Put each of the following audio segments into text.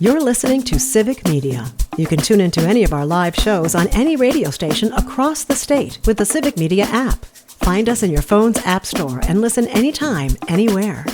You're listening to Civic Media. You can tune into any of our live shows on any radio station across the state with the Civic Media app. Find us in your phone's app store and listen anytime, anywhere.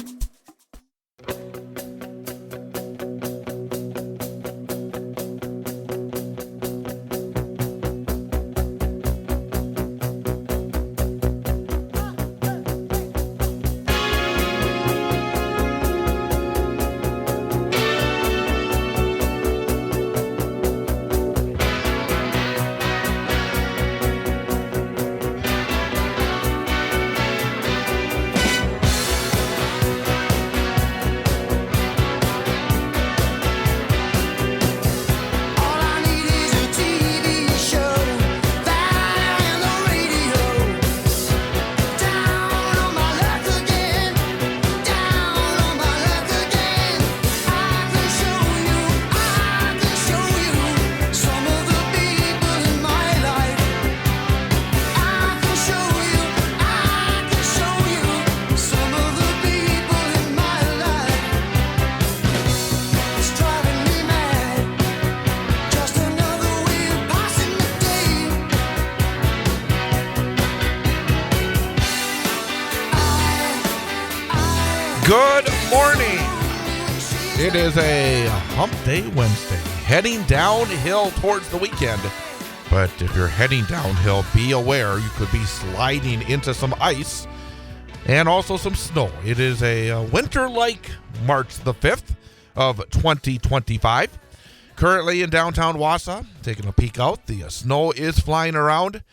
Good morning. It is a hump day Wednesday, heading downhill towards the weekend. But if you're heading downhill, be aware you could be sliding into some ice and also some snow. It is a winter-like March the 5th of 2025. Currently in downtown Wausau, taking a peek out, the snow is flying around.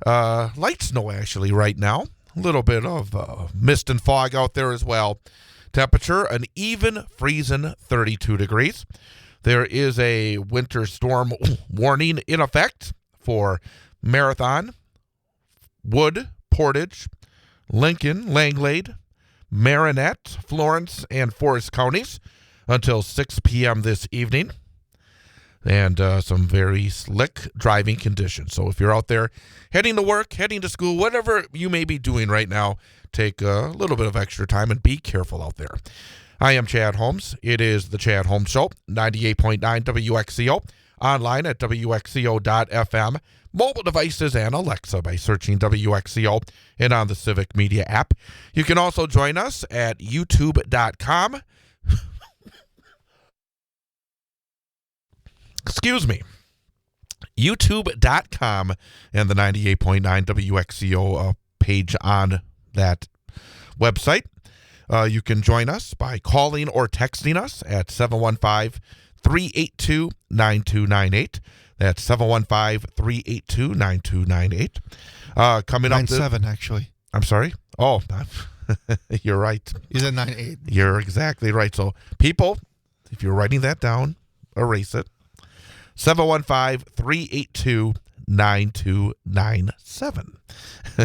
Light snow actually right now. A little bit of mist and fog out there as well. Temperature, an even freezing 32 degrees. There is a winter storm warning in effect for Marathon, Wood, Portage, Lincoln, Langlade, Marinette, Florence, and Forest counties until 6 p.m. this evening. And some very slick driving conditions. So if you're out there heading to work, heading to school, whatever you may be doing right now, take a little bit of extra time and be careful out there. I am Chad Holmes. It is the Chad Holmes Show, 98.9 WXCO, online at WXCO.FM, mobile devices and Alexa by searching WXCO and on the Civic Media app. You can also join us at YouTube.com. YouTube.com and the 98.9 WXCO page on that website. You can join us by calling or texting us at 715-382-9298. That's 715-382-9298. Coming up... 9-7, actually. I'm sorry? Oh, you're right. He's at 9-8. You're exactly right. So, people, if you're writing that down, erase it. 715-382-9297.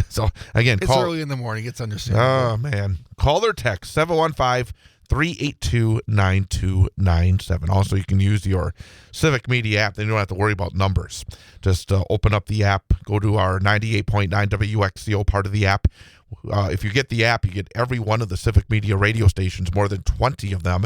So, again, it's early in the morning. It's understandable. Oh, man. Call or text 715-382-9297. Also, you can use your Civic Media app. Then you don't have to worry about numbers. Just open up the app. Go to our 98.9 WXCO part of the app. If you get the app, you get every one of the Civic Media radio stations, more than 20 of them.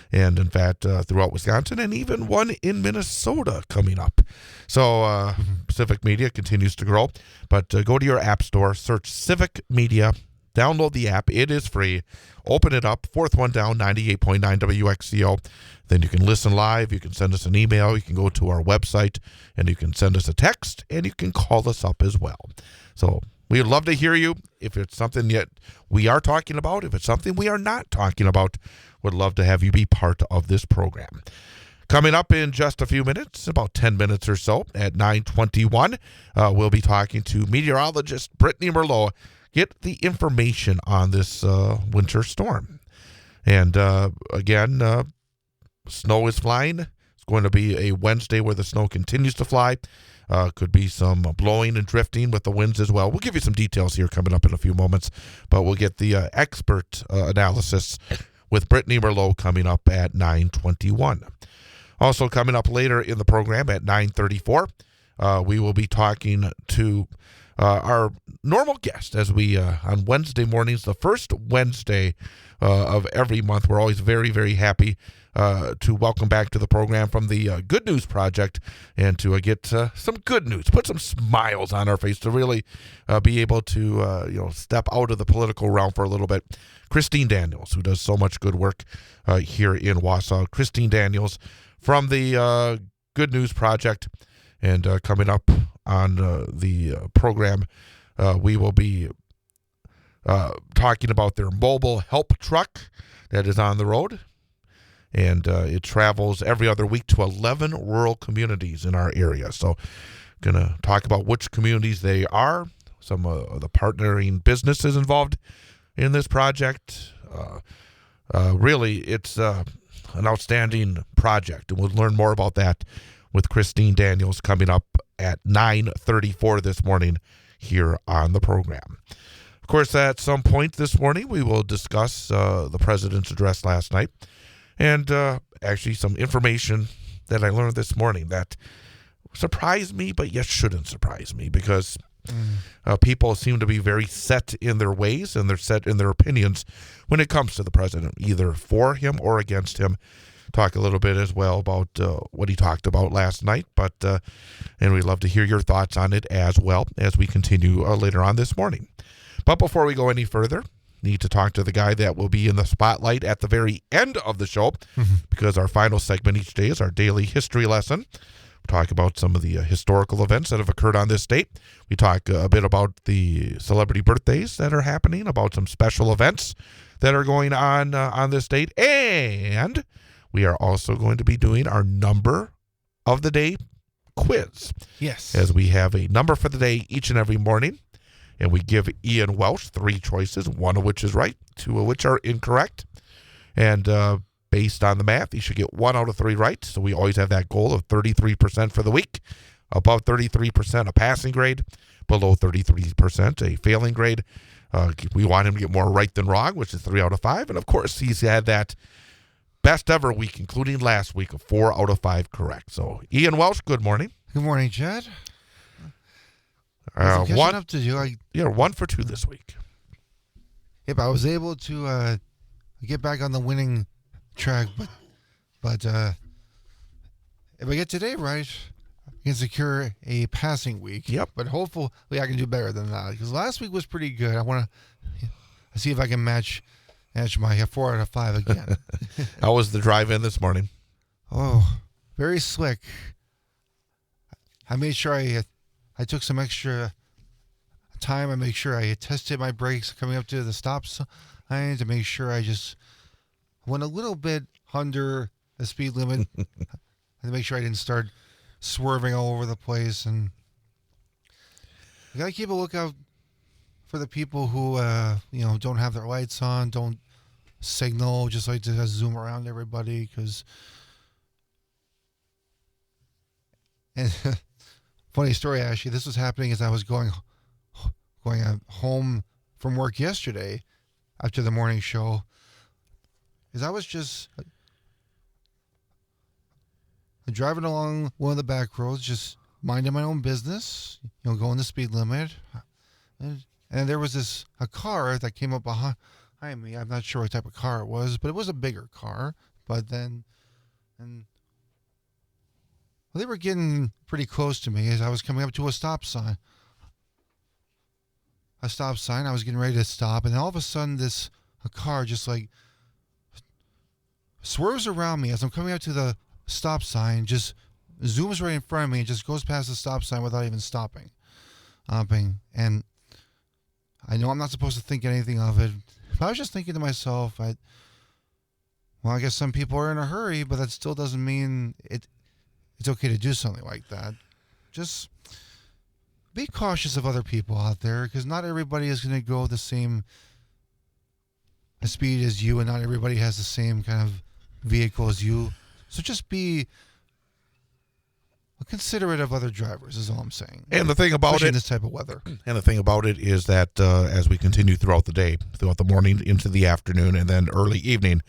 And, in fact, throughout Wisconsin and even one in Minnesota coming up. So, Civic Media continues to grow. But go to your app store, search Civic Media, download the app. It is free. Open it up. Fourth one down, 98.9 WXCO. Then you can listen live. You can send us an email. You can go to our website, and you can send us a text, and you can call us up as well. So, we'd love to hear you. If it's something that we are talking about, if it's something we are not talking about, would love to have you be part of this program. Coming up in just a few minutes, about 10 minutes or so, at 9:21, we'll be talking to meteorologist Brittney Merlot. Get the information on this winter storm. And again, snow is flying. It's going to be a Wednesday where the snow continues to fly. Could be some blowing and drifting with the winds as well. We'll give you some details here coming up in a few moments, but we'll get the expert analysis with Brittney Merlot coming up at 9:21. Also coming up later in the program at 9:34, we will be talking to our normal guest as we, on Wednesday mornings, the first Wednesday of every month. We're always very, very happy to welcome back to the program from the Good News Project and to get some good news, put some smiles on our face, to really be able to step out of the political realm for a little bit. Christine Daniels, who does so much good work here in Wausau. Christine Daniels from the Good News Project. And coming up on the program, we will be talking about their mobile help truck that is on the road. And it travels every other week to 11 rural communities in our area. So going to talk about which communities they are, some of the partnering businesses involved in this project. Really, it's an outstanding project, and we'll learn more about that with Christine Daniels coming up at 9:34 this morning here on the program. Of course, at some point this morning, we will discuss the president's address last night, and actually some information that I learned this morning that surprised me, but yet shouldn't surprise me, because people seem to be very set in their ways, and they're set in their opinions when it comes to the president, either for him or against him. Talk a little bit as well about what he talked about last night, and we'd love to hear your thoughts on it as well as we continue later on this morning. But before we go any further, need to talk to the guy that will be in the spotlight at the very end of the show, because our final segment each day is our daily history lesson. We talk about some of the historical events that have occurred on this date. We talk a bit about the celebrity birthdays that are happening, about some special events that are going on this date, and we are also going to be doing our number of the day quiz. Yes. As we have a number for the day each and every morning, and we give Ian Welsh 3 choices, 1 of which is right, 2 of which are incorrect. And based on the math, you should get 1 out of 3 right. So we always have that goal of 33% for the week. Above 33%, a passing grade. Below 33%, a failing grade. We want him to get more right than wrong, which is 3 out of 5. And of course, he's had that best ever week, including last week, of 4 out of 5 correct. So, Ian Welsh, good morning. Good morning, Chad. One up to do. 1 for 2 this week. Yep, I was able to get back on the winning track, but if I get today right, I can secure a passing week. Yep. But hopefully I can do better than that, because last week was pretty good. I want to see if I can match my 4 out of 5 again. How was the drive in this morning? Oh, very slick. I made sure I took some extra time. I made sure I tested my brakes coming up to the stop sign to make sure I just went a little bit under the speed limit to make sure I didn't start swerving all over the place. And you gotta keep a lookout for the people who don't have their lights on, don't signal, just like to zoom around everybody. Because, and funny story, actually, this was happening as I was going home from work yesterday after the morning show. Is I was just driving along one of the back roads, just minding my own business, going the speed limit, and there was a car that came up behind me. I'm not sure what type of car it was, but it was a bigger car. But then, they were getting pretty close to me as I was coming up to a stop sign. I was getting ready to stop, and all of a sudden, a car just like swerves around me as I'm coming up to the stop sign, just zooms right in front of me, and just goes past the stop sign without even stopping. And I know I'm not supposed to think anything of it, but I was just thinking to myself, I guess some people are in a hurry, but that still doesn't mean it's okay to do something like that. Just be cautious of other people out there, because not everybody is going to go the same speed as you, and not everybody has the same kind of vehicle as you. So just be considerate of other drivers is all I'm saying. And the thing about especially it, in this type of weather. And the thing about it is that as we continue throughout the day, throughout the morning into the afternoon and then early evening,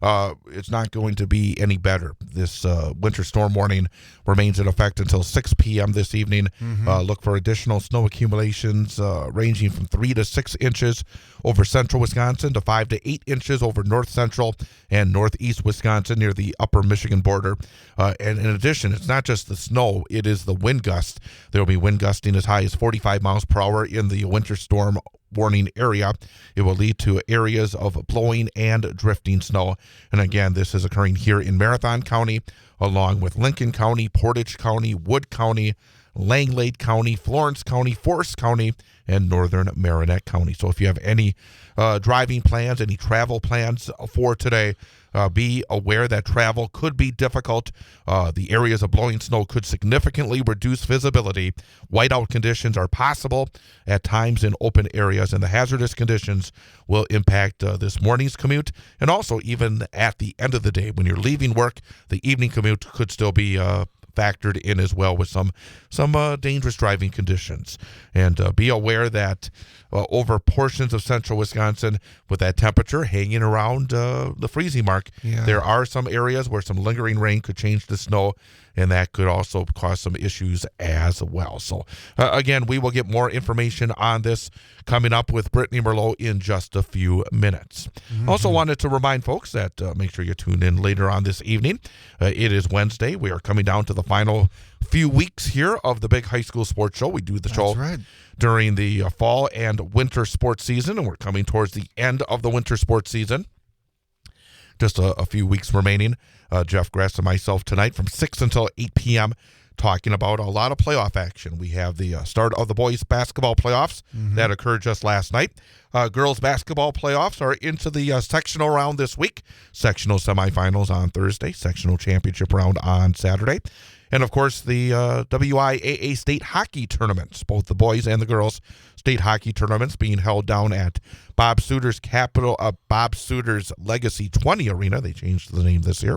it's not going to be any better. This winter storm warning remains in effect until 6 p.m. this evening. Look for additional snow accumulations ranging from 3 to 6 inches over central Wisconsin to 5 to 8 inches over north central and northeast Wisconsin near the upper Michigan border. And in addition, it's not just the snow, it is the wind gust. There will be wind gusting as high as 45 miles per hour in the winter storm warning area. It will lead to areas of blowing and drifting snow. And again, this is occurring here in Marathon County, along with Lincoln County, Portage County, Wood County, Langlade County, Florence County, Forest County, and northern Marinette County. So if you have any driving plans, any travel plans for today, be aware that travel could be difficult. The areas of blowing snow could significantly reduce visibility. Whiteout conditions are possible at times in open areas, and the hazardous conditions will impact this morning's commute. And also, even at the end of the day, when you're leaving work, the evening commute could still be factored in as well with some dangerous driving conditions. And be aware that over portions of central Wisconsin, with that temperature hanging around the freezing mark, there are some areas where some lingering rain could change to snow, and that could also cause some issues as well. So again, we will get more information on this coming up with Brittney Merlot in just a few minutes. Also wanted to remind folks that make sure you tune in later on this evening. It is Wednesday. We are coming down to the final few weeks here of the big high school sports show. We do the show during the fall and winter sports season, and we're coming towards the end of the winter sports season. Just a few weeks remaining. Jeff Grass and myself tonight from 6 until 8 p.m. talking about a lot of playoff action. We have the start of the boys basketball playoffs that occurred just last night. Girls basketball playoffs are into the sectional round this week. Sectional semifinals on Thursday, sectional championship round on Saturday. And, of course, the WIAA state hockey tournaments, both the boys and the girls state hockey tournaments being held down at Bob Suter's Legacy 20 Arena. They changed the name this year.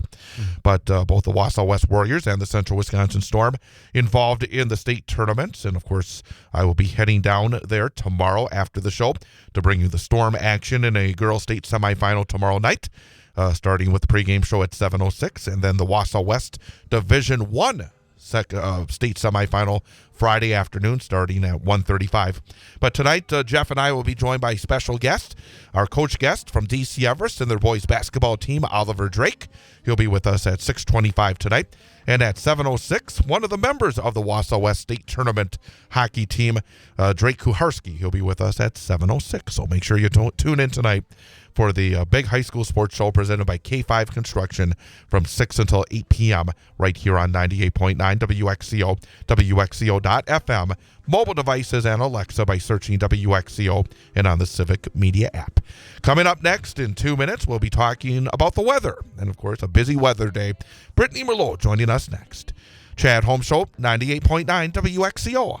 But both the Wausau West Warriors and the Central Wisconsin Storm involved in the state tournaments. And, of course, I will be heading down there tomorrow after the show to bring you the Storm action in a girls state semifinal tomorrow night. Starting with the pregame show at 7:06, and then the Wausau West Division I state semifinal Friday afternoon starting at 1:35. But tonight, Jeff and I will be joined by a special guest, our coach guest from DC Everest and their boys basketball team, Oliver Drake. He'll be with us at 6:25 tonight. And at 7:06, one of the members of the Wausau West State Tournament hockey team, Drake Kuharski. He'll be with us at 7:06. So make sure you tune in tonight for the big high school sports show presented by K5 Construction from 6 until 8 p.m. right here on 98.9 WXCO, WXCO.FM, mobile devices, and Alexa by searching WXCO and on the Civic Media app. Coming up next in 2 minutes, we'll be talking about the weather. And, of course, a busy weather day. Brittney Merlot joining us next. Chad Holmes Show, 98.9 WXCO.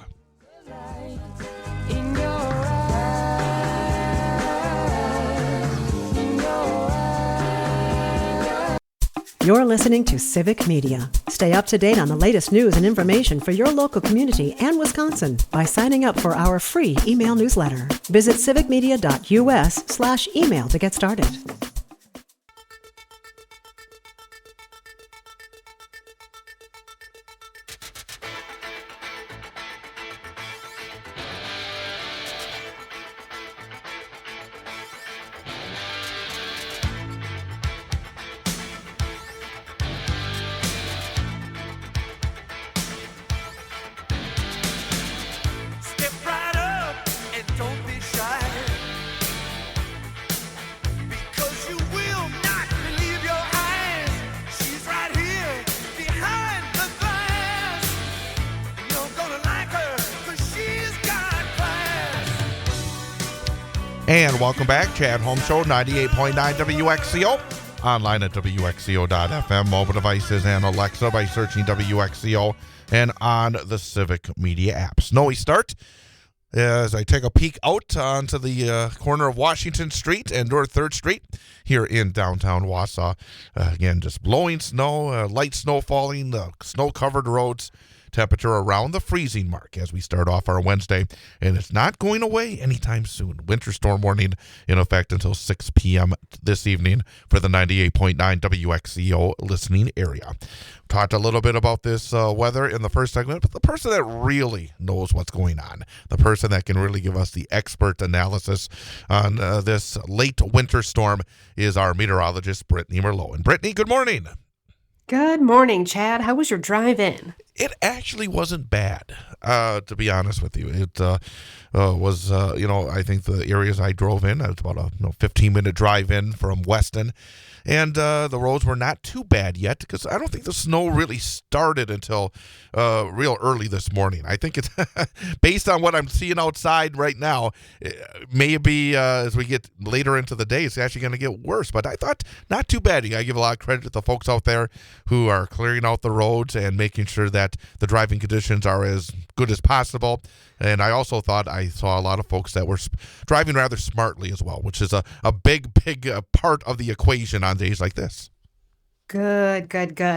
You're listening to Civic Media. Stay up to date on the latest news and information for your local community and Wisconsin by signing up for our free email newsletter. Visit civicmedia.us/email to get started. And welcome back, Chad Holmes Show, 98.9 WXCO. Online at WXCO.FM, mobile devices, and Alexa by searching WXCO and on the Civic Media app. Snowy start as I take a peek out onto the corner of Washington Street and North 3rd Street here in downtown Wausau. Again, just blowing snow, light snow falling, snow-covered roads. Temperature around the freezing mark as we start off our Wednesday, and it's not going away anytime soon. Winter storm warning in effect until 6 p.m. this evening for the 98.9 WXCO listening area. Talked a little bit about this weather in the first segment, but the person that really knows what's going on, the person that can really give us the expert analysis on this late winter storm is our meteorologist, Brittney Merlot. And Brittney, good morning. Good morning, Chad. How was your drive in? It actually wasn't bad, to be honest with you. It was, I think the areas I drove in, it was about a 15-minute drive in from Weston. And the roads were not too bad yet because I don't think the snow really started until real early this morning. I think it's based on what I'm seeing outside right now, maybe as we get later into the day, it's actually going to get worse. But I thought not too bad. You got to give a lot of credit to the folks out there who are clearing out the roads and making sure that the driving conditions are as good as possible. And I also thought I saw a lot of folks that were driving rather smartly as well, which is a big part of the equation on days like this. Good.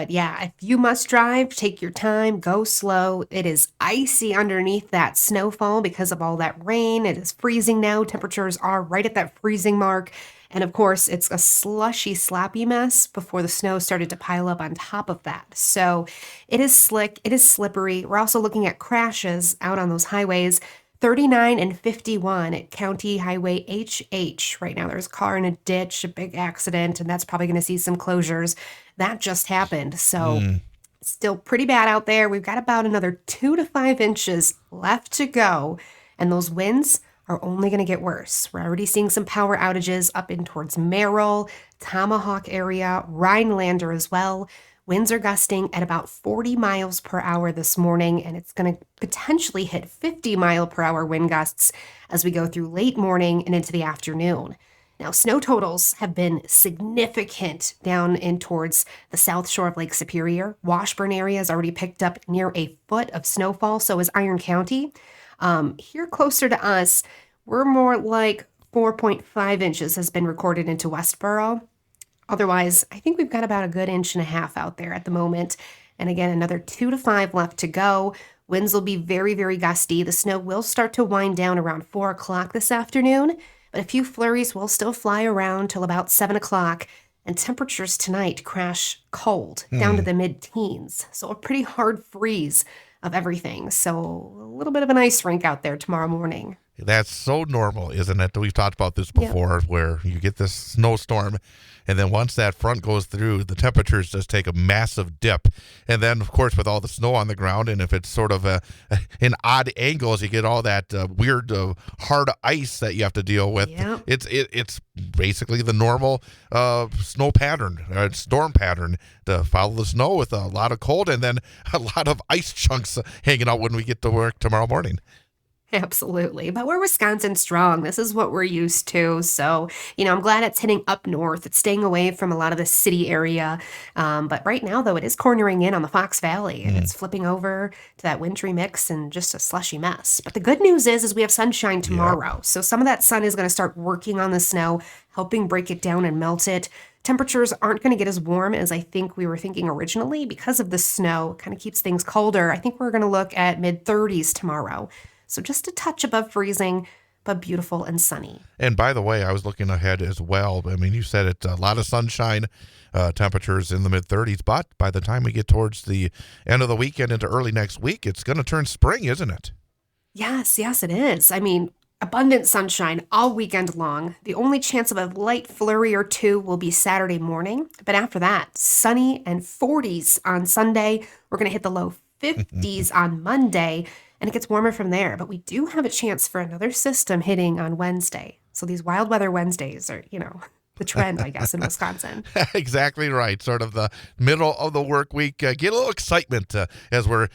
Yeah, if you must drive, take your time, go slow. It is icy underneath that snowfall because of all that rain. It is freezing now. Temperatures are right at that freezing mark. And of course, it's a slushy, slappy mess before the snow started to pile up on top of that. So it is slick. It is slippery. We're also looking at crashes out on those highways. 39 and 51 at County Highway HH. Right now, there's a car in a ditch, a big accident, and that's probably going to see some closures. That just happened. So still pretty bad out there. We've got about another 2 to 5 inches left to go. And those winds are only going to get worse. We're already seeing some power outages up in towards Merrill, Tomahawk area, Rhinelander as well. Winds are gusting at about 40 miles per hour this morning, and it's going to potentially hit 50 mile per hour wind gusts as we go through late morning and into the afternoon. Now, snow totals have been significant down in towards the south shore of Lake Superior. Washburn area has already picked up near a foot of snowfall, so is Iron County. Here closer to us, we're more like 4.5 inches has been recorded into Westboro. Otherwise, I think we've got about a good 1.5 inches out there at the moment. And again, another 2 to 5 left to go. Winds will be very, very gusty. The snow will start to wind down around 4 o'clock this afternoon, but a few flurries will still fly around till about 7 o'clock. And temperatures tonight crash cold down to the mid-teens. So a pretty hard freeze of everything. So a little bit of an ice rink out there tomorrow morning. That's so normal, isn't it? We've talked about this before, where you get this snowstorm, and then once that front goes through, the temperatures just take a massive dip. And then, of course, with all the snow on the ground, and if it's sort of in odd angles, you get all that weird hard ice that you have to deal with. Yep. It's basically the normal snow pattern, storm pattern, to follow the snow with a lot of cold and then a lot of ice chunks hanging out when we get to work tomorrow morning. Absolutely. But we're Wisconsin strong. This is what we're used to. So, I'm glad it's hitting up north. It's staying away from a lot of the city area. But right now, though, it is cornering in on the Fox Valley, and it's flipping over to that wintry mix and just a slushy mess. But the good news is we have sunshine tomorrow. So some of that sun is going to start working on the snow, helping break it down and melt it. Temperatures aren't going to get as warm as I think we were thinking originally because of the snow. Kind of keeps things colder. I think we're going to look at mid-30s tomorrow. So just a touch above freezing, but beautiful and sunny. And by the way, I was looking ahead as well. I mean, you said it, a lot of sunshine, temperatures in the mid-30s, but by the time we get towards the end of the weekend into early next week, it's going to turn spring, isn't it? Yes, it is. I mean, abundant sunshine all weekend long. The only chance of a light flurry or two will be Saturday morning. But after that, sunny and 40s on Sunday. We're going to hit the low 50s on Monday. And it gets warmer from there. But we do have a chance for another system hitting on Wednesday. So these wild weather Wednesdays are, the trend, I guess, in Wisconsin. Exactly right. Sort of the middle of the work week. Get a little excitement as we're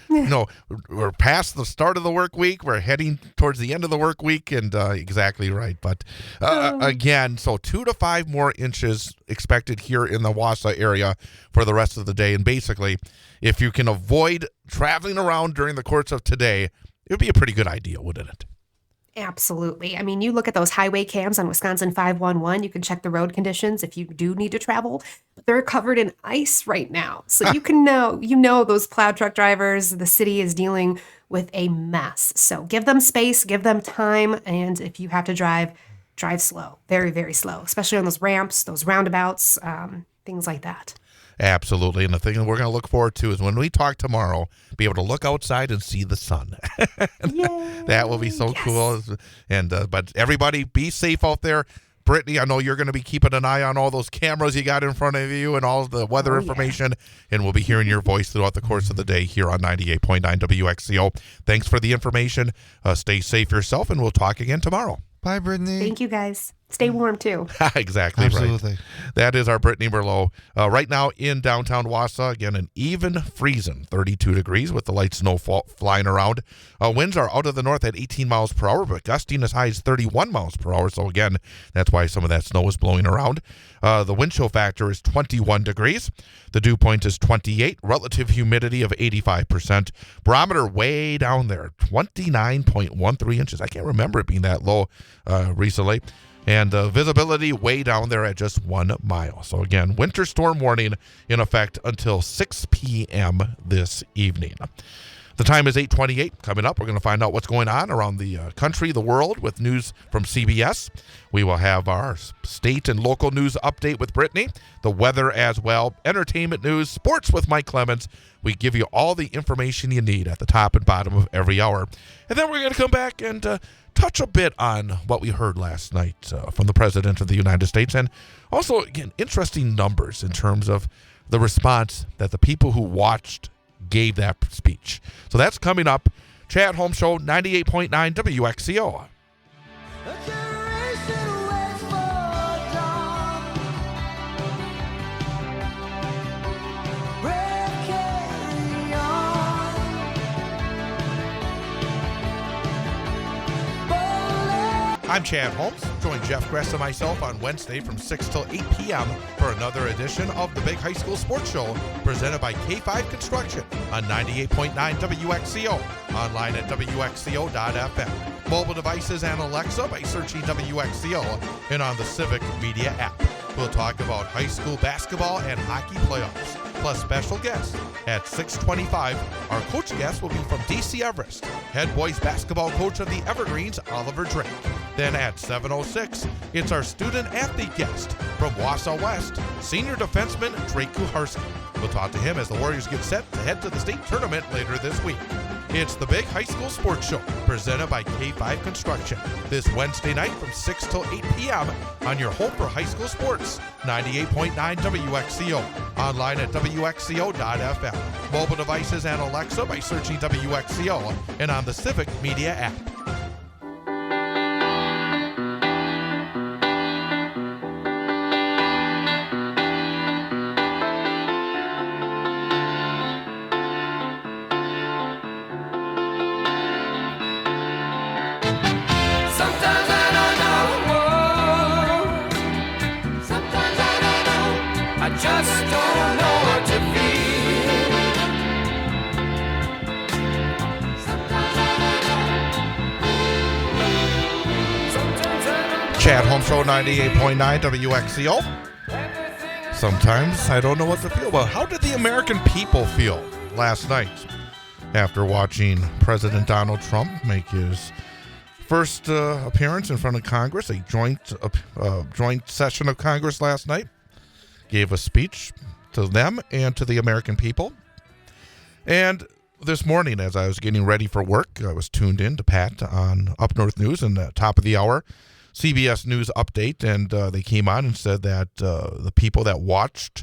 past the start of the work week. We're heading towards the end of the work week, and exactly right. But again, so 2 to 5 more inches expected here in the Wausau area for the rest of the day. And basically, if you can avoid traveling around during the course of today, it would be a pretty good idea, wouldn't it? Absolutely. I mean, you look at those highway cams on Wisconsin 511, you can check the road conditions if you do need to travel. They're covered in ice right now. So you know those plow truck drivers, the city is dealing with a mess. So give them space, give them time, and if you have to drive slow, very, very slow, especially on those ramps, those roundabouts, things like that. Absolutely. And the thing that we're going to look forward to is when we talk tomorrow, be able to look outside and see the sun. That will be so cool. And but everybody be safe out there. Brittney, I know you're going to be keeping an eye on all those cameras you got in front of you and all the weather information. And we'll be hearing your voice throughout the course of the day here on 98.9 WXCO. Thanks for the information. Stay safe yourself, and we'll talk again tomorrow. Bye, Brittney. Thank you, guys. Stay warm, too. Exactly. Absolutely. Right. That is our Brittney Merlot. Right now in downtown Wausau, again, an even freezing 32 degrees with the light snow flying around. Winds are out of the north at 18 miles per hour, but gusting as high as 31 miles per hour. So, again, that's why some of that snow is blowing around. The wind chill factor is 21 degrees. The dew point is 28. Relative humidity of 85%. Barometer way down there, 29.13 inches. I can't remember it being that low recently. And visibility way down there at just 1 mile. So again, winter storm warning in effect until 6 p.m. this evening. The time is 8:28. Coming up, we're going to find out what's going on around the country, the world, with news from CBS. We will have our state and local news update with Brittney, the weather as well, entertainment news, sports with Mike Clemens. We give you all the information you need at the top and bottom of every hour. And then we're going to come back and touch a bit on what we heard last night from the President of the United States. And also, again, interesting numbers in terms of the response that the people who watched gave that speech. So that's coming up. Chad Holmes Show, 98.9 WXCO. I'm Chad Holmes. Join Jeff Gress and myself on Wednesday from 6 till 8 p.m. for another edition of the Big High School Sports Show presented by K5 Construction on 98.9 WXCO. Online at WXCO.FM. Mobile devices and Alexa by searching WXCO and on the Civic Media app. We'll talk about high school basketball and hockey playoffs, plus special guests. At 6:25, our coach guest will be from DC Everest, head boys basketball coach of the Evergreens, Oliver Drake. Then at 7:06, it's our student athlete guest from Wausau West, senior defenseman Drake Kuharski. We'll talk to him as the Warriors get set to head to the state tournament later this week. It's the Big High School Sports Show presented by K5 Construction this Wednesday night from 6 till 8 p.m. on your home for high school sports, 98.9 WXCO. Online at WXCO.FM. Mobile devices and Alexa by searching WXCO and on the Civic Media app. Chad Home Show 98.9 WXCO. Sometimes I don't know what to feel about. How did the American people feel last night after watching President Donald Trump make his first appearance in front of Congress, a joint session of Congress last night? Gave a speech to them and to the American people. And this morning, as I was getting ready for work, I was tuned in to Pat on Up North News and the top of the hour CBS News update, and they came on and said that the people that watched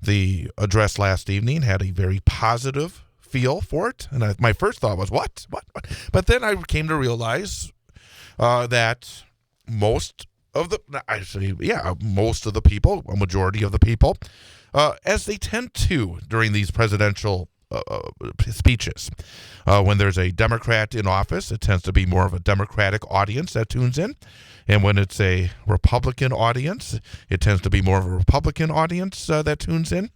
the address last evening had a very positive feel for it. And my first thought was, what? But then I came to realize that most of the people, a majority of the people, as they tend to during these presidential speeches. When there's a Democrat in office, it tends to be more of a Democratic audience that tunes in. And when it's a Republican audience, it tends to be more of a Republican audience that tunes in.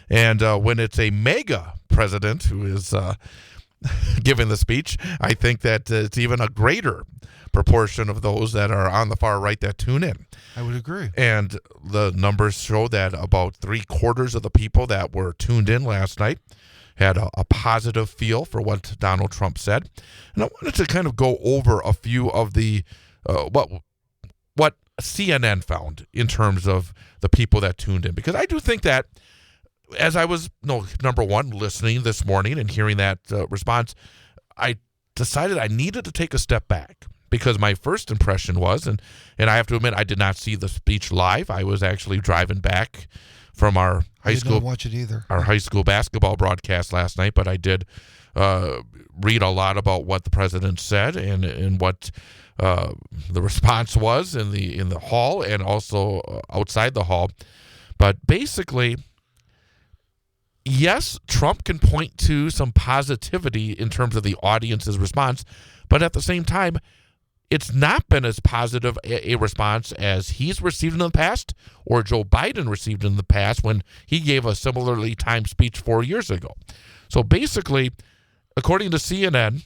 And when it's a MAGA president who is giving the speech. I think that it's even a greater proportion of those that are on the far right that tune in. I would agree. And the numbers show that about 3/4 of the people that were tuned in last night had a positive feel for what Donald Trump said. And I wanted to kind of go over a few of the what CNN found in terms of the people that tuned in, because I do think that as I was, number one, listening this morning and hearing that response, I decided I needed to take a step back, because my first impression was, and I have to admit, I did not see the speech live. I was actually driving back from our high school. I didn't watch it either. Our high school basketball broadcast last night, but I did read a lot about what the president said and what the response was in the hall and also outside the hall. But basically, yes, Trump can point to some positivity in terms of the audience's response, but at the same time, it's not been as positive a response as he's received in the past or Joe Biden received in the past when he gave a similarly timed speech 4 years ago. So basically, according to CNN,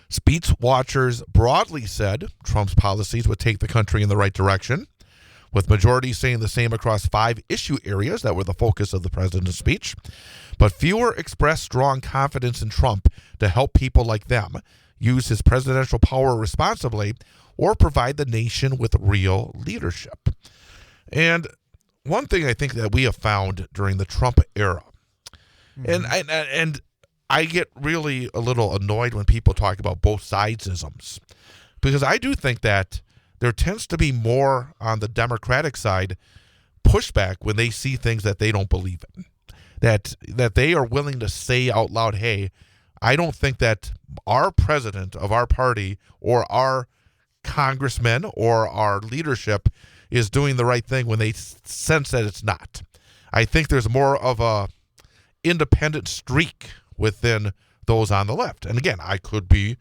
speech watchers broadly said Trump's policies would take the country in the right direction, with majorities saying the same across 5 issue areas that were the focus of the president's speech. But fewer expressed strong confidence in Trump to help people like them use his presidential power responsibly or provide the nation with real leadership. And one thing I think that we have found during the Trump era, and I get really a little annoyed when people talk about both sides-isms, because I do think that there tends to be more on the Democratic side pushback when they see things that they don't believe in, that they are willing to say out loud, hey, I don't think that our president of our party or our congressmen or our leadership is doing the right thing, when they sense that it's not. I think there's more of a independent streak within those on the left. And again, I could be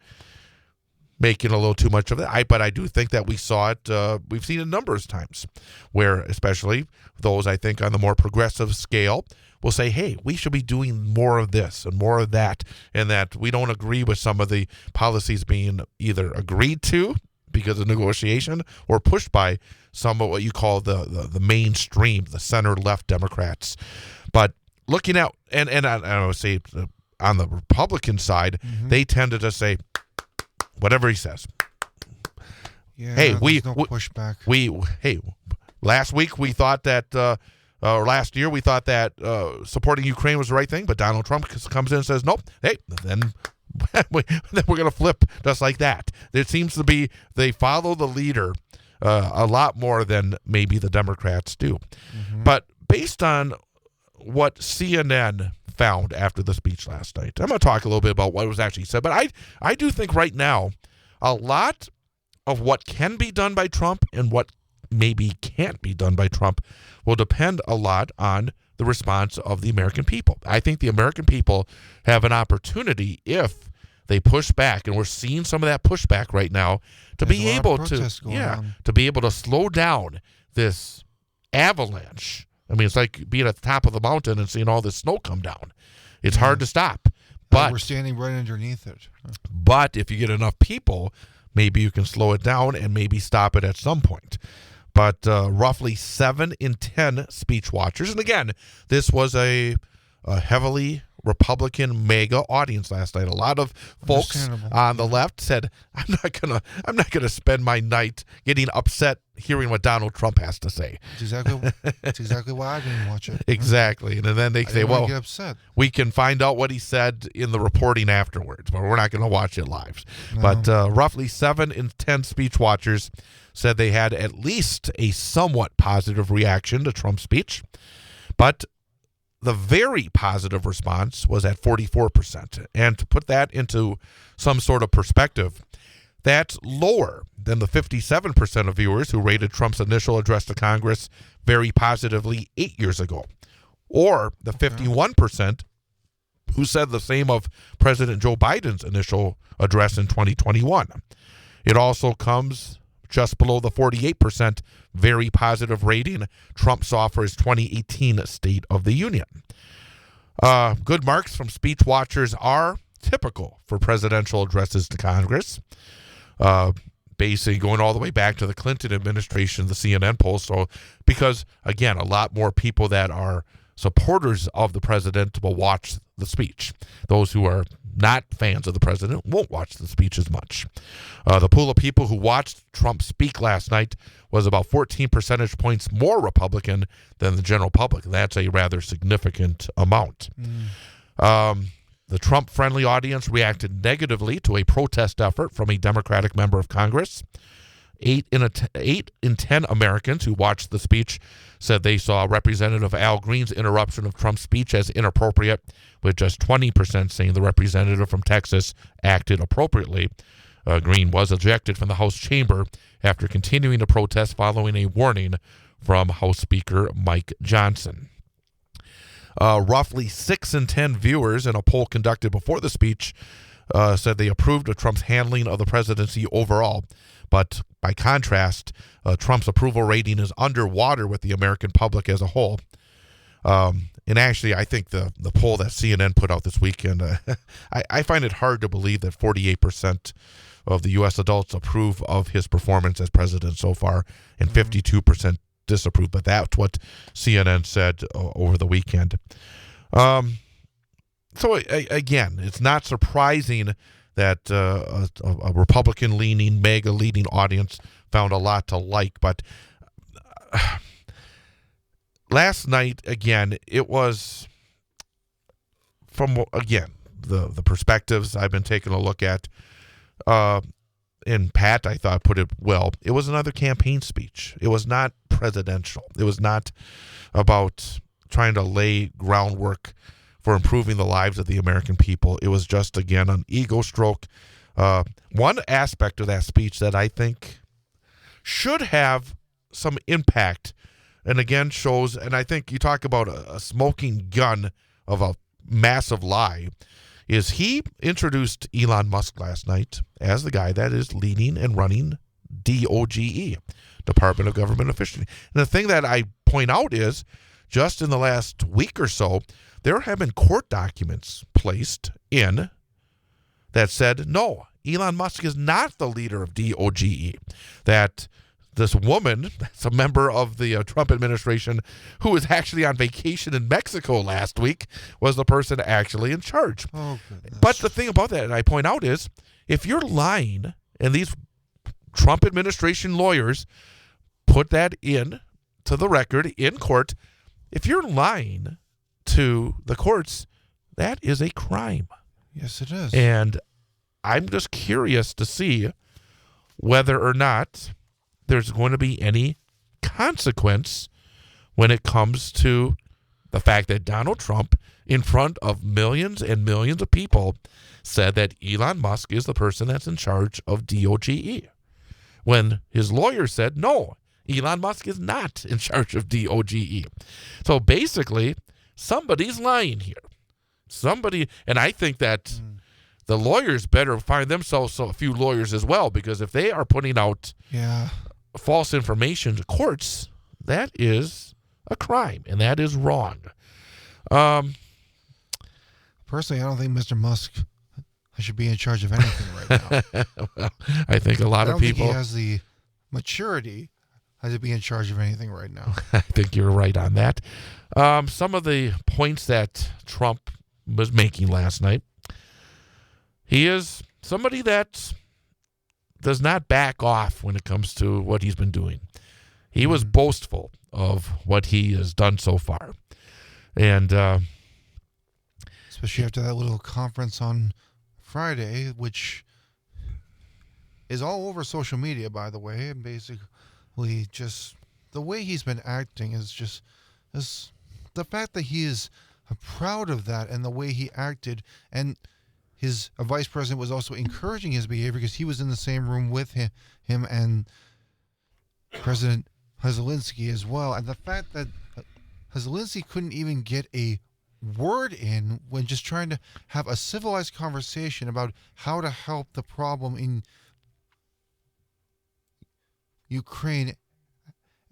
making a little too much of it, but I do think that we saw it, we've seen it a number of times, where especially those, I think, on the more progressive scale will say, hey, we should be doing more of this and more of that, and that we don't agree with some of the policies being either agreed to because of negotiation or pushed by some of what you call the mainstream, the center-left Democrats. But looking at, and I would say on the Republican side, they tended to say, whatever he says. Yeah, hey, no pushback. Last week we thought that, or last year we thought that supporting Ukraine was the right thing, but Donald Trump comes in and says, nope, hey, then we're going to flip just like that. It seems to be they follow the leader a lot more than maybe the Democrats do. But based on what CNN found after the speech last night, I'm going to talk a little bit about what was actually said, but I do think right now a lot of what can be done by Trump and what maybe can't be done by Trump will depend a lot on the response of the American people. I think the American people have an opportunity, if they push back, and we're seeing some of that pushback right now, to be able to slow down this avalanche. I mean, it's like being at the top of the mountain and seeing all this snow come down. It's hard to stop. But we're standing right underneath it. But if you get enough people, maybe you can slow it down and maybe stop it at some point. But roughly 7 in 10 speech watchers, and again, this was a heavily Republican mega audience last night. A lot of folks on the left said, I'm not gonna spend my night getting upset hearing what Donald Trump has to say. That's exactly why I didn't watch it. Exactly. And then they say, well, get upset. We can find out what he said in the reporting afterwards, but we're not going to watch it live. No. But roughly 7 in 10 speech watchers said they had at least a somewhat positive reaction to Trump's speech. But the very positive response was at 44%. And to put that into some sort of perspective, that's lower than the 57% of viewers who rated Trump's initial address to Congress very positively 8 years ago, or the 51% who said the same of President Joe Biden's initial address in 2021. It also comes just below the 48% very positive rating Trump saw for his 2018 State of the Union. Good marks from speech watchers are typical for presidential addresses to Congress. Basically going all the way back to the Clinton administration, the CNN poll. So, because, again, a lot more people that are supporters of the president will watch the speech. Those who are not fans of the president won't watch the speech as much. The pool of people who watched Trump speak last night was about 14 percentage points more Republican than the general public. That's a rather significant amount. The Trump-friendly audience reacted negatively to a protest effort from a Democratic member of Congress. 8 in 10 Americans who watched the speech said they saw Representative Al Green's interruption of Trump's speech as inappropriate, with just 20% saying the representative from Texas acted appropriately. Green was ejected from the House chamber after continuing to protest following a warning from House Speaker Mike Johnson. Roughly 6 in 10 viewers in a poll conducted before the speech said they approved of Trump's handling of the presidency overall. But by contrast, Trump's approval rating is underwater with the American public as a whole. And actually, I think the poll that CNN put out this weekend, I find it hard to believe that 48% of the U.S. adults approve of his performance as president so far, and 52% disapprove. But that's what CNN said over the weekend. So, again, it's not surprising that a Republican-leaning, MAGA-leaning audience found a lot to like. But last night, again, it was from, again, the perspectives I've been taking a look at. And Pat, I thought, put it well. It was another campaign speech. It was not presidential. It was not about trying to lay groundwork for improving the lives of the American people. It was just, again, an ego stroke. One aspect of that speech that I think should have some impact, and again shows, and I think you talk about a smoking gun of a massive lie, is he introduced Elon Musk last night as the guy that is leading and running DOGE, Department of Government Efficiency. And the thing that I point out is, just in the last week or so, there have been court documents placed in that said, no, Elon Musk is not the leader of DOGE. That this woman, that's a member of the Trump administration, who was actually on vacation in Mexico last week, was the person actually in charge. Oh, goodness. But the thing about that, and I point out, is if you're lying, and these Trump administration lawyers put that in to the record in court, if you're lying to the courts, that is a crime. Yes, it is. And I'm just curious to see whether or not there's going to be any consequence when it comes to the fact that Donald Trump, in front of millions and millions of people, said that Elon Musk is the person that's in charge of DOGE, when his lawyer said, no, Elon Musk is not in charge of DOGE. So basically, somebody's lying here. Somebody, and I think that the lawyers better find themselves a few lawyers as well, because if they are putting out false information to courts, that is a crime, and that is wrong. Personally, I don't think Mr. Musk should be in charge of anything right now. Well, I think a lot of people... think he has the maturity to be in charge of anything right now. I think you're right on that. Some of the points that Trump was making last night, he is somebody that does not back off when it comes to what he's been doing. He was boastful of what he has done so far. And especially after that little conference on Friday, which is all over social media, by the way, and basically just the way he's been acting is the fact that he is proud of that and the way he acted, and his vice president was also encouraging his behavior because he was in the same room with him and President Zelensky as well. And the fact that Zelensky couldn't even get a word in when just trying to have a civilized conversation about how to help the problem in Ukraine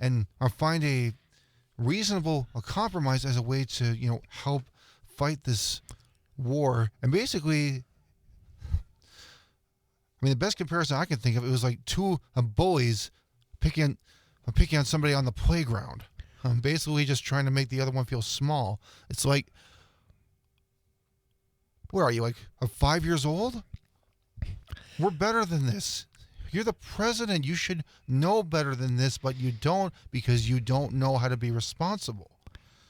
and find a reasonable compromise as a way to help fight this war. And basically I mean, the best comparison I can think of, it was like two bullies picking on somebody on the playground. Basically just trying to make the other one feel small. It's like, where are you, like 5 years old? We're better than this. You're the president. You should know better than this, but you don't because you don't know how to be responsible.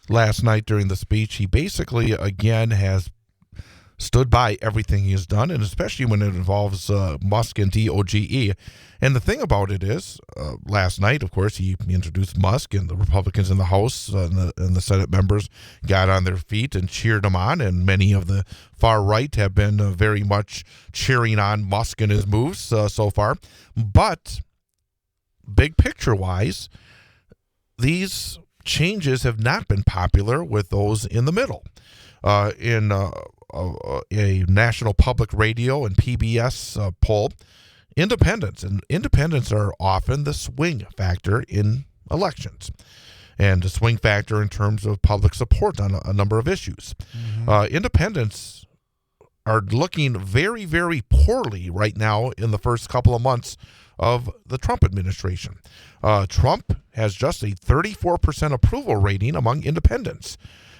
Last night during the speech, he basically, again, has stood by everything he has done, and especially when it involves Musk and DOGE. And the thing about it is, last night, of course, he introduced Musk, and the Republicans in the House and the Senate members got on their feet and cheered him on, and many of the far right have been very much cheering on Musk and his moves so far. But big picture-wise, these changes have not been popular with those in the middle. In a National Public Radio and PBS poll, independents are often the swing factor in elections, and the swing factor in terms of public support on a number of issues. Independents are looking very, very poorly right now in the first couple of months of the Trump administration. Trump has just a 34% approval rating among independents.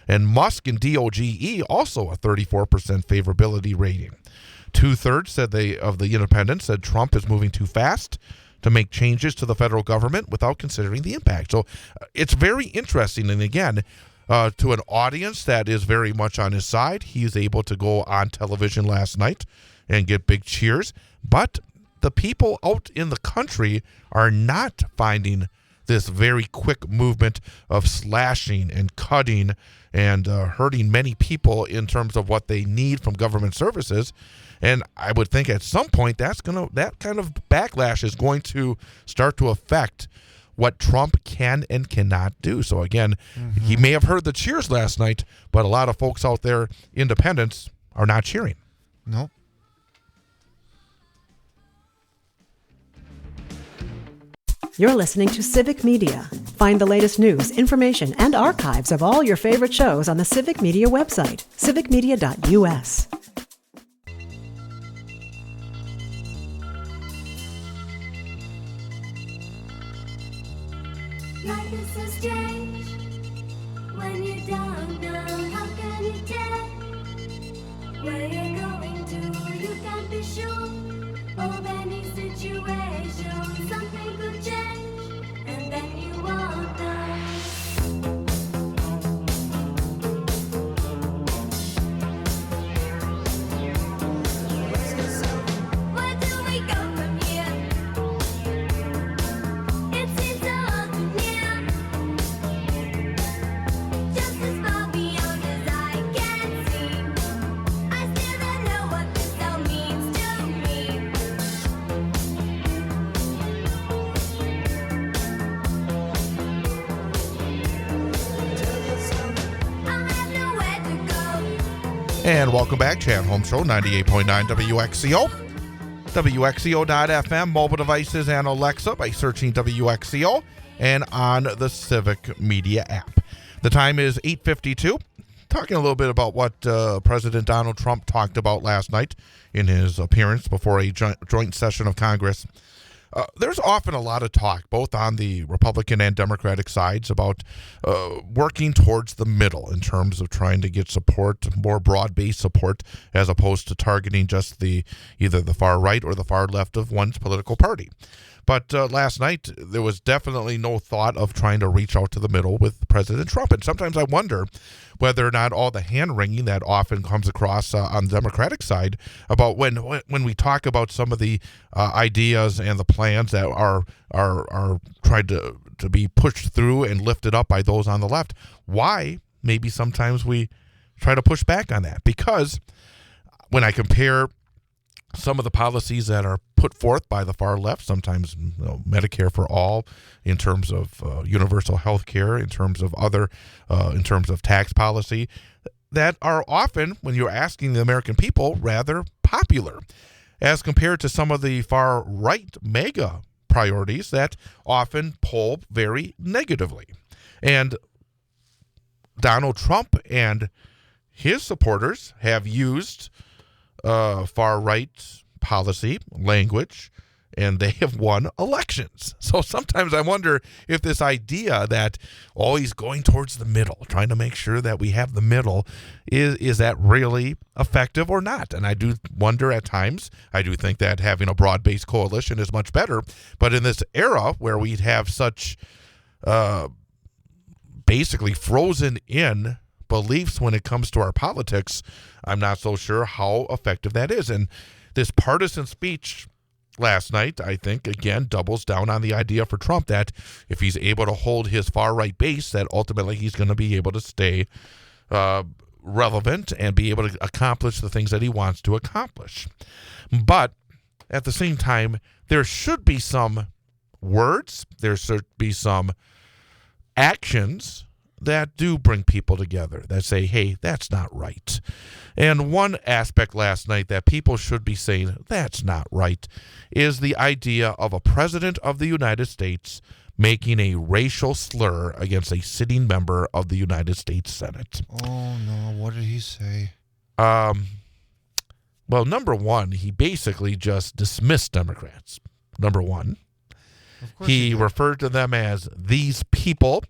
And Musk and DOGE also a 34% favorability rating. 2/3 of the independents said Trump is moving too fast to make changes to the federal government without considering the impact. So it's very interesting. And again, to an audience that is very much on his side, he is able to go on television last night and get big cheers. But the people out in the country are not finding this very quick movement of slashing and cutting and hurting many people in terms of what they need from government services. And I would think at some point that kind of backlash is going to start to affect what Trump can and cannot do. So again, he may have heard the cheers last night, but a lot of folks out there, independents, are not cheering. Nope. You're listening to Civic Media. Find the latest news, information, and archives of all your favorite shows on the Civic Media website, civicmedia.us. Life is so strange when you don't know how can you tell where you're going to. You can't be sure of any situation. Something could change and then you won't know. Where do we go from here? It seems so unnear, just as far beyond as I can see. I still don't know what this all means to me. I have nowhere to go. And welcome back, Chan Home Show, 98.9 WXCO. WXCO.FM, mobile devices, and Alexa by searching WXCO and on the Civic Media app. The time is 8:52. Talking a little bit about what President Donald Trump talked about last night in his appearance before a joint session of Congress. There's often a lot of talk, both on the Republican and Democratic sides, about working towards the middle in terms of trying to get support, more broad-based support, as opposed to targeting just either the far right or the far left of one's political party. But last night, there was definitely no thought of trying to reach out to the middle with President Trump. And sometimes I wonder whether or not all the hand-wringing that often comes across on the Democratic side about when we talk about some of the ideas and the plans that are tried to be pushed through and lifted up by those on the left, why maybe sometimes we try to push back on that. Because when I compare some of the policies that are put forth by the far left, sometimes Medicare for all, in terms of universal health care, in terms of in terms of tax policy, that are often, when you're asking the American people, rather popular, as compared to some of the far right mega priorities that often poll very negatively. And Donald Trump and his supporters have used far right policy, language, and they have won elections. So sometimes I wonder if this idea that always going towards the middle, trying to make sure that we have the middle, is that really effective or not? And I do wonder at times. I do think that having a broad-based coalition is much better. But in this era where we have such basically frozen in beliefs when it comes to our politics, I'm not so sure how effective that is. And this partisan speech last night, I think, again, doubles down on the idea for Trump that if he's able to hold his far-right base, that ultimately he's going to be able to stay relevant and be able to accomplish the things that he wants to accomplish. But at the same time, there should be some words, there should be some actions that do bring people together, that say, hey, that's not right. And one aspect last night that people should be saying, that's not right, is the idea of a president of the United States making a racial slur against a sitting member of the United States Senate. Oh, no. What did he say? Well, number one, he basically just dismissed Democrats. Number one. Of course He did. referred to them as these people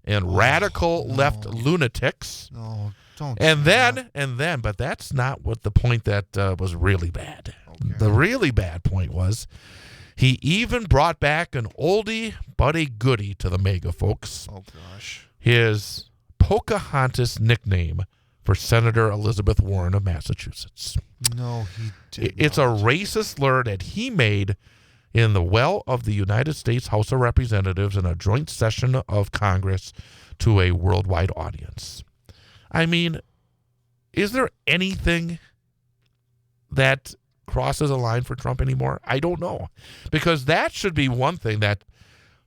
and radical left lunatics. No, don't. And say then, but that's not what the point that was really bad. Okay. The really bad point was he even brought back an oldie but a goodie to the MAGA folks. Oh, gosh. His Pocahontas nickname for Senator Elizabeth Warren of Massachusetts. No, he did It's a not. racist slur that he made in the well of the United States House of Representatives in a joint session of Congress to a worldwide audience. I mean, is there anything that crosses a line for Trump anymore? I don't know. Because that should be one thing that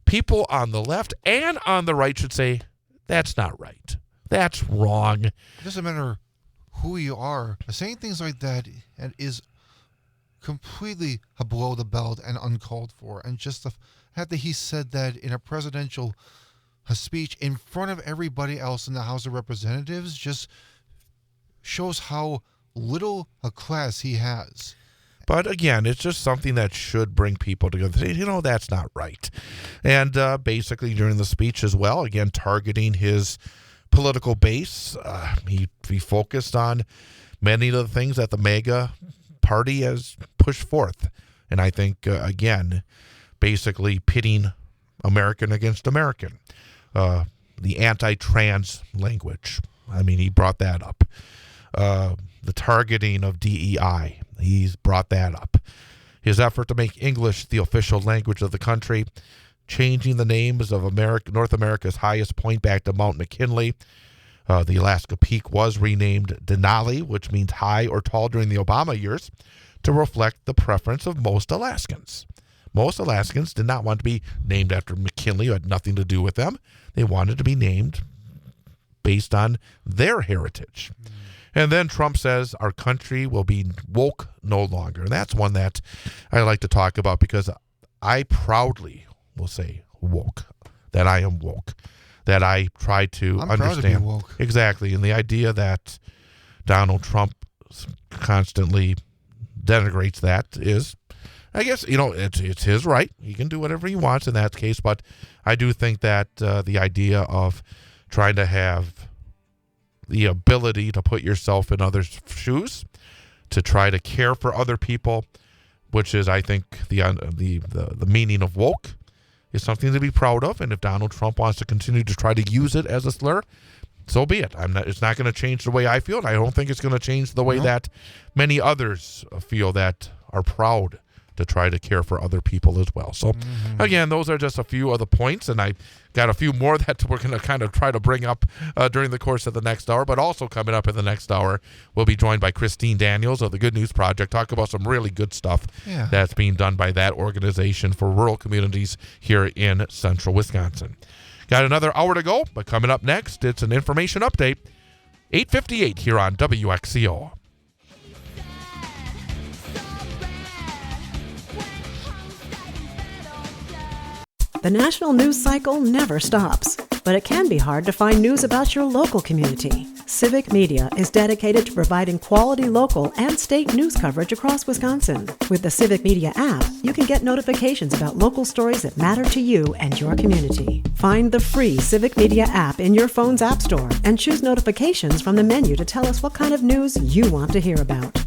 people on the left and on the right should say, that's not right. That's wrong. It doesn't matter who you are. Saying things like that is completely below the belt and uncalled for. And just the fact that he said that in a presidential speech in front of everybody else in the House of Representatives just shows how little a class he has. But again, it's just something that should bring people together. Say, that's not right. And basically during the speech as well, again, targeting his political base, he focused on many of the things that the MAGA party has pushed forth. And I think, again, basically pitting American against American. The anti-trans language. I mean, he brought that up. The targeting of DEI. He's brought that up. His effort to make English the official language of the country. Changing the names of North America's highest point back to Mount McKinley. The Alaska Peak was renamed Denali, which means high or tall during the Obama years, to reflect the preference of most Alaskans. Most Alaskans did not want to be named after McKinley. It had nothing to do with them. They wanted to be named based on their heritage. And then Trump says our country will be woke no longer. And that's one that I like to talk about because I proudly will say woke, that I am woke, that I try to I'm understand. proud to be woke. Exactly. And the idea that Donald Trump constantly denigrates that is, I guess, it's his right. He can do whatever he wants in that case. But I do think that the idea of trying to have the ability to put yourself in others' shoes, to try to care for other people, which is, I think, the meaning of woke, is something to be proud of. And if Donald Trump wants to continue to try to use it as a slur, so be it. It's not going to change the way I feel. And I don't think it's going to change the way that many others feel that are proud to try to care for other people as well. So, again, those are just a few of the points, and I got a few more that we're going to kind of try to bring up during the course of the next hour. But also coming up in the next hour, we'll be joined by Christine Daniels of the Good News Project, talk about some really good stuff that's being done by that organization for rural communities here in central Wisconsin. Got another hour to go, but coming up next, it's an information update, 8:58 here on WXCO. The national news cycle never stops. but it can be hard to find news about your local community. Civic Media is dedicated to providing quality local and state news coverage across Wisconsin. With the Civic Media app, you can get notifications about local stories that matter to you and your community. Find the free Civic Media app in your phone's app store and choose notifications from the menu to tell us what kind of news you want to hear about.